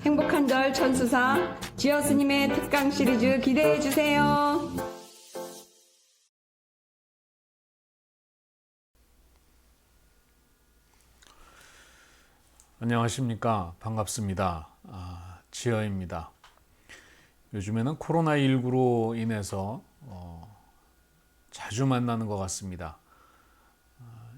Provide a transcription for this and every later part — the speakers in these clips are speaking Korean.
행복한 절 천수사 지어 스님의 특강 시리즈 기대해 주세요. 안녕하십니까. 반갑습니다. 지어입니다. 요즘에는 코로나19로 인해서 자주 만나는 것 같습니다.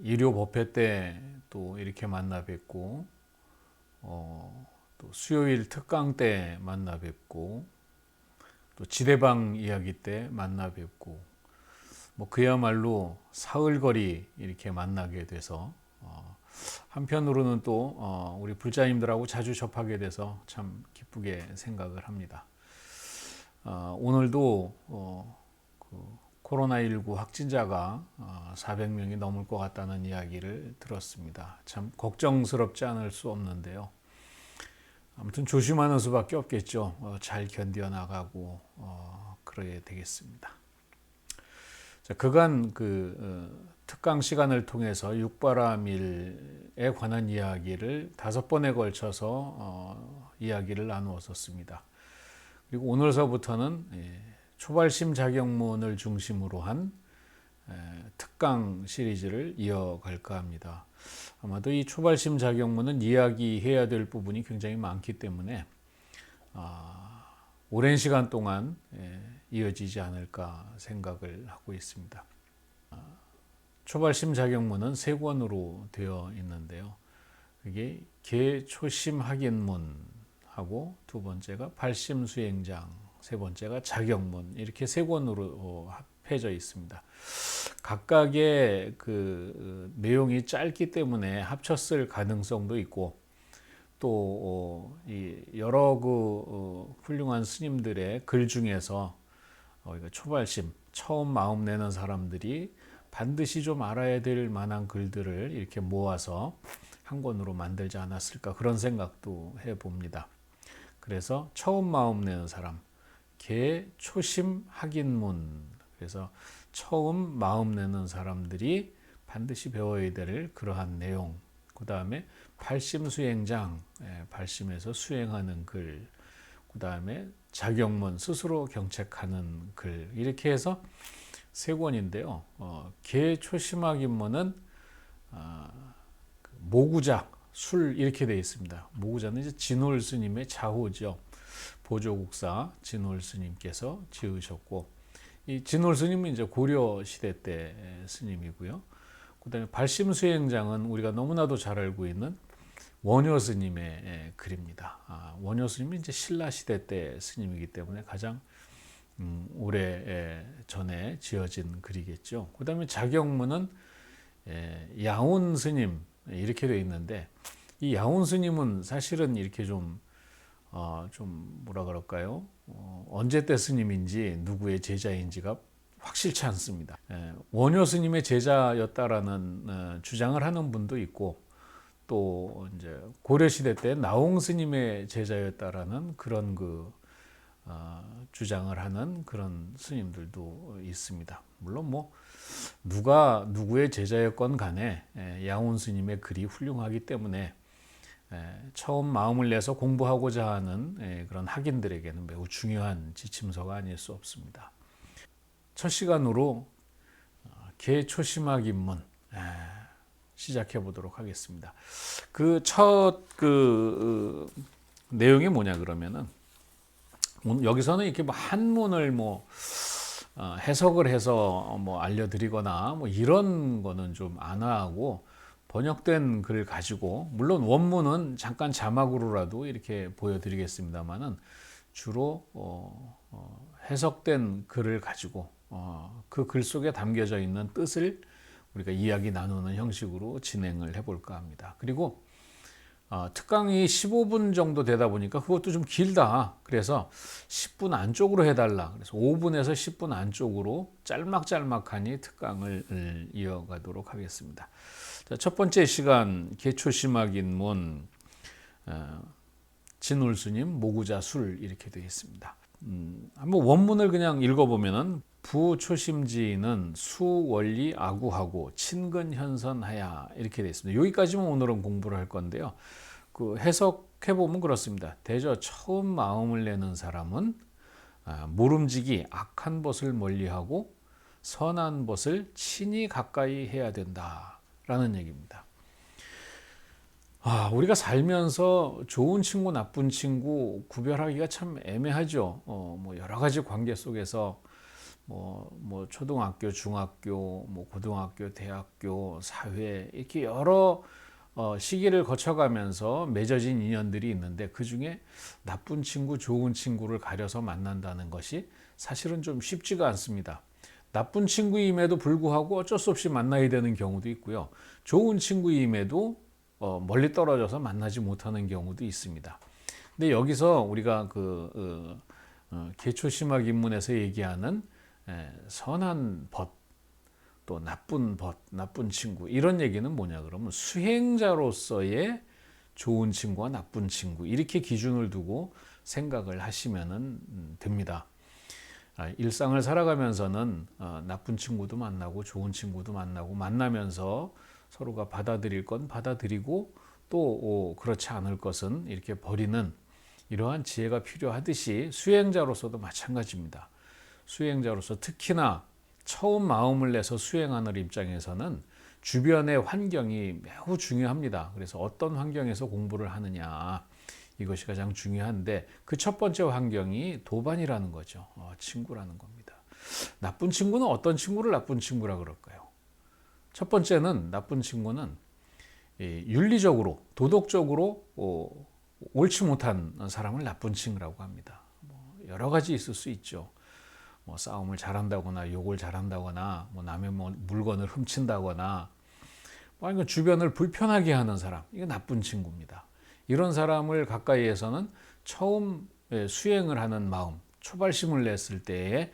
일요 법회 때 또 이렇게 만나 뵙고 또 수요일 특강 때 만나 뵙고 또 지대방 이야기 때 만나 뵙고 뭐 그야말로 사흘거리 이렇게 만나게 돼서 한편으로는 또 우리 불자님들하고 자주 접하게 돼서 참 기쁘게 생각을 합니다. 오늘도 그 코로나19 확진자가 400명이 넘을 것 같다는 이야기를 들었습니다. 참 걱정스럽지 않을 수 없는데요. 아무튼 조심하는 수밖에 없겠죠. 잘 견뎌나가고 그래야 되겠습니다. 자, 그간 특강 시간을 통해서 육바라밀에 관한 이야기를 5번에 걸쳐서 이야기를 나누었었습니다. 그리고 오늘서부터는 초발심 자격문을 중심으로 한 특강 시리즈를 이어갈까 합니다. 아마도 이 초발심 자격문은 이야기해야 될 부분이 굉장히 많기 때문에 오랜 시간 동안 이어지지 않을까 생각을 하고 있습니다. 초발심 자격문은 3권으로 되어 있는데요. 그게 개초심 확인문하고 두 번째가 발심수행장, 세 번째가 자격문, 이렇게 3권으로 합해져 있습니다. 각각의 그 내용이 짧기 때문에 합쳤을 가능성도 있고 또 여러 훌륭한 스님들의 글 중에서 초발심, 처음 마음 내는 사람들이 반드시 좀 알아야 될 만한 글들을 이렇게 모아서 한 권으로 만들지 않았을까, 그런 생각도 해봅니다. 그래서 처음 마음 내는 사람, 개초심 확인문, 그래서 처음 마음 내는 사람들이 반드시 배워야 될 그러한 내용, 그 다음에 발심수행장, 발심에서 수행하는 글, 그 다음에 자격문, 스스로 경책하는 글, 이렇게 해서 3권인데요. 개초심학인문은 모구자, 술, 이렇게 되어 있습니다. 모구자는 이제 진홀 스님의 자호죠. 보조국사 진홀 스님께서 지으셨고, 이 진홀 스님은 이제 고려 시대 때 스님이고요. 그다음에 발심수행장은 우리가 너무나도 잘 알고 있는 원효 스님의 글입니다. 원효 스님이 이제 신라 시대 때 스님이기 때문에 가장 오래 전에 지어진 글이겠죠. 그다음에 자격문은 야온 스님, 이렇게 되어 있는데, 이 야온 스님은 사실은 이렇게 좀 뭐라 그럴까요? 언제 때 스님인지 누구의 제자인지가 확실치 않습니다. 원효 스님의 제자였다라는 주장을 하는 분도 있고, 또 이제 고려 시대 때 나홍 스님의 제자였다라는 그런 주장을 하는 그런 스님들도 있습니다. 물론 뭐 누가 누구의 제자였건 간에 야온 스님의 글이 훌륭하기 때문에 처음 마음을 내서 공부하고자 하는 그런 학인들에게는 매우 중요한 지침서가 아닐 수 없습니다. 첫 시간으로 개초심학 입문 시작해 보도록 하겠습니다. 그 첫 내용이 뭐냐 그러면은, 여기서는 이렇게 뭐 한문을 해석을 해서 알려드리거나 이런 거는 좀 안 하고, 번역된 글을 가지고, 물론 원문은 잠깐 자막으로라도 이렇게 보여드리겠습니다만은 주로 해석된 글을 가지고 그 글 속에 담겨져 있는 뜻을 우리가 이야기 나누는 형식으로 진행을 해볼까 합니다. 그리고 특강이 15분 정도 되다 보니까 그것도 좀 길다. 그래서 10분 안쪽으로 해달라. 그래서 5분에서 10분 안쪽으로 짤막짤막하니 특강을 이어가도록 하겠습니다. 자, 첫 번째 시간 개초심학인문, 진홀 스님 모구자 술, 이렇게 되어 있습니다. 한번 원문을 그냥 읽어보면은, 부초심지는 수원리 아구하고 친근현선하야 이렇게 되어 있습니다. 여기까지만 오늘은 공부를 할 건데요. 그 해석해 보면 그렇습니다. 대저 처음 마음을 내는 사람은 모름지기 악한 벗을 멀리하고 선한 벗을 친히 가까이 해야 된다라는 얘기입니다. 우리가 살면서 좋은 친구, 나쁜 친구 구별하기가 참 애매하죠. 뭐 여러 가지 관계 속에서 뭐 초등학교, 중학교, 뭐 고등학교, 대학교, 사회 이렇게 여러 시기를 거쳐가면서 맺어진 인연들이 있는데 그 중에 나쁜 친구, 좋은 친구를 가려서 만난다는 것이 사실은 좀 쉽지가 않습니다. 나쁜 친구임에도 불구하고 어쩔 수 없이 만나야 되는 경우도 있고요. 좋은 친구임에도 멀리 떨어져서 만나지 못하는 경우도 있습니다. 근데 여기서 우리가 계초심학 입문에서 얘기하는 선한 벗, 또 나쁜 벗, 나쁜 친구 이런 얘기는 뭐냐 그러면 수행자로서의 좋은 친구와 나쁜 친구 이렇게 기준을 두고 생각을 하시면 됩니다. 일상을 살아가면서는 나쁜 친구도 만나고 좋은 친구도 만나고 만나면서 서로가 받아들일 건 받아들이고 또 그렇지 않을 것은 이렇게 버리는 이러한 지혜가 필요하듯이 수행자로서도 마찬가지입니다. 수행자로서 특히나 처음 마음을 내서 수행하는 입장에서는 주변의 환경이 매우 중요합니다. 그래서 어떤 환경에서 공부를 하느냐 이것이 가장 중요한데 그 첫 번째 환경이 도반이라는 거죠. 친구라는 겁니다. 나쁜 친구는 어떤 친구를 나쁜 친구라 그럴까요? 첫 번째는 나쁜 친구는 윤리적으로 도덕적으로 옳지 못한 사람을 나쁜 친구라고 합니다. 여러 가지 있을 수 있죠. 싸움을 잘한다거나 욕을 잘한다거나 남의 물건을 훔친다거나 아니면 주변을 불편하게 하는 사람 이거 나쁜 친구입니다. 이런 사람을 가까이에서는 처음 수행을 하는 마음 초발심을 냈을 때에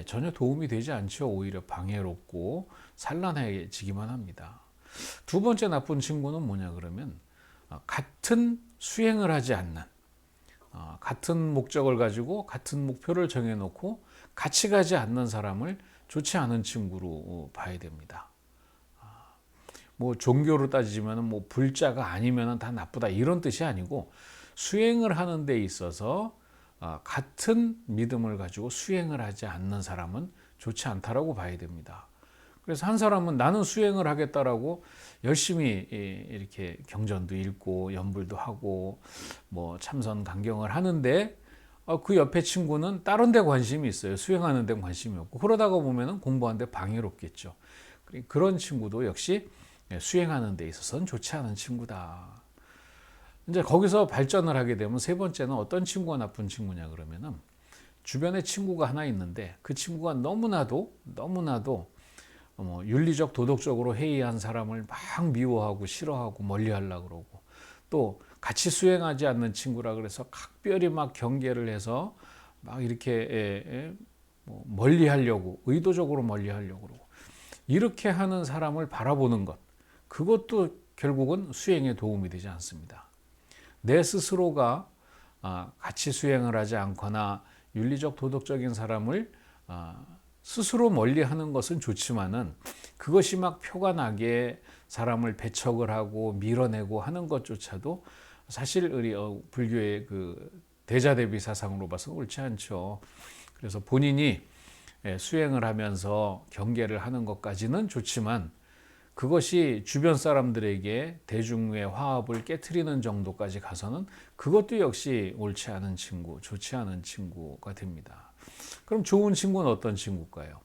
전혀 도움이 되지 않죠. 오히려 방해롭고 산란해지기만 합니다. 두 번째 나쁜 친구는 뭐냐 그러면 같은 수행을 하지 않는 같은 목적을 가지고 같은 목표를 정해놓고 같이 가지 않는 사람을 좋지 않은 친구로 봐야 됩니다. 뭐 종교로 따지면 뭐 불자가 아니면 다 나쁘다 이런 뜻이 아니고 수행을 하는 데 있어서 같은 믿음을 가지고 수행을 하지 않는 사람은 좋지 않다라고 봐야 됩니다. 그래서 한 사람은 나는 수행을 하겠다라고 열심히 이렇게 경전도 읽고 연불도 하고 뭐 참선 강경을 하는데 그 옆에 친구는 다른 데 관심이 있어요. 수행하는 데 관심이 없고 그러다가 보면은 공부하는 데 방해롭겠죠. 그런 친구도 역시 수행하는 데 있어서는 좋지 않은 친구다. 이제 거기서 발전을 하게 되면 세 번째는 어떤 친구가 나쁜 친구냐 그러면은 주변에 친구가 하나 있는데 그 친구가 너무나도 윤리적 도덕적으로 해이한 사람을 막 미워하고 싫어하고 멀리하려고 그러고 또 같이 수행하지 않는 친구라 그래서 각별히 막 경계를 해서 막 이렇게 멀리하려고 의도적으로 멀리하려고 그러고 이렇게 하는 사람을 바라보는 것 그것도 결국은 수행에 도움이 되지 않습니다. 내 스스로가 같이 수행을 하지 않거나 윤리적 도덕적인 사람을 스스로 멀리하는 것은 좋지만은 그것이 막 표가 나게 사람을 배척을 하고 밀어내고 하는 것조차도 사실 우리 불교의 그 대자대비 사상으로 봐서 옳지 않죠. 그래서 본인이 수행을 하면서 경계를 하는 것까지는 좋지만 그것이 주변 사람들에게 대중의 화합을 깨트리는 정도까지 가서는 그것도 역시 옳지 않은 친구, 좋지 않은 친구가 됩니다. 그럼 좋은 친구는 어떤 친구일까요?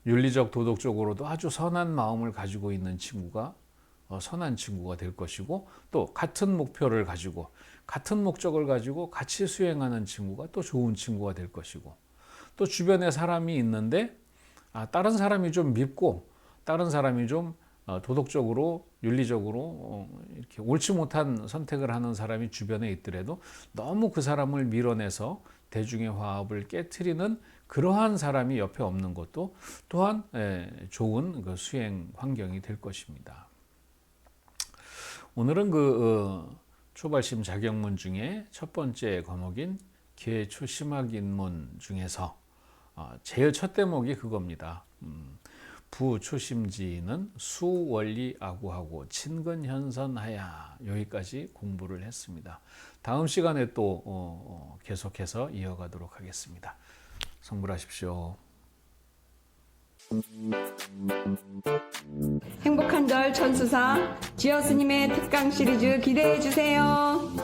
윤리적, 도덕적으로도 아주 선한 마음을 가지고 있는 친구가 선한 친구가 될 것이고 또 같은 목표를 가지고 같은 목적을 가지고 같이 수행하는 친구가 또 좋은 친구가 될 것이고 또 주변에 사람이 있는데 다른 사람이 좀 밉고 다른 사람이 좀 도덕적으로 윤리적으로 이렇게 옳지 못한 선택을 하는 사람이 주변에 있더라도 너무 그 사람을 밀어내서 대중의 화합을 깨트리는 그러한 사람이 옆에 없는 것도 또한 좋은 그 수행 환경이 될 것입니다. 오늘은 초발심 자격문 중에 첫 번째 과목인 계초심학 입문 중에서 제일 첫 대목이 그겁니다. 부초심지는 수원리아구하고 친근현선하야, 여기까지 공부를 했습니다. 다음 시간에 또 계속해서 이어가도록 하겠습니다. 성불하십시오. 행복한 절 천수사 지어 스님의 특강 시리즈 기대해 주세요.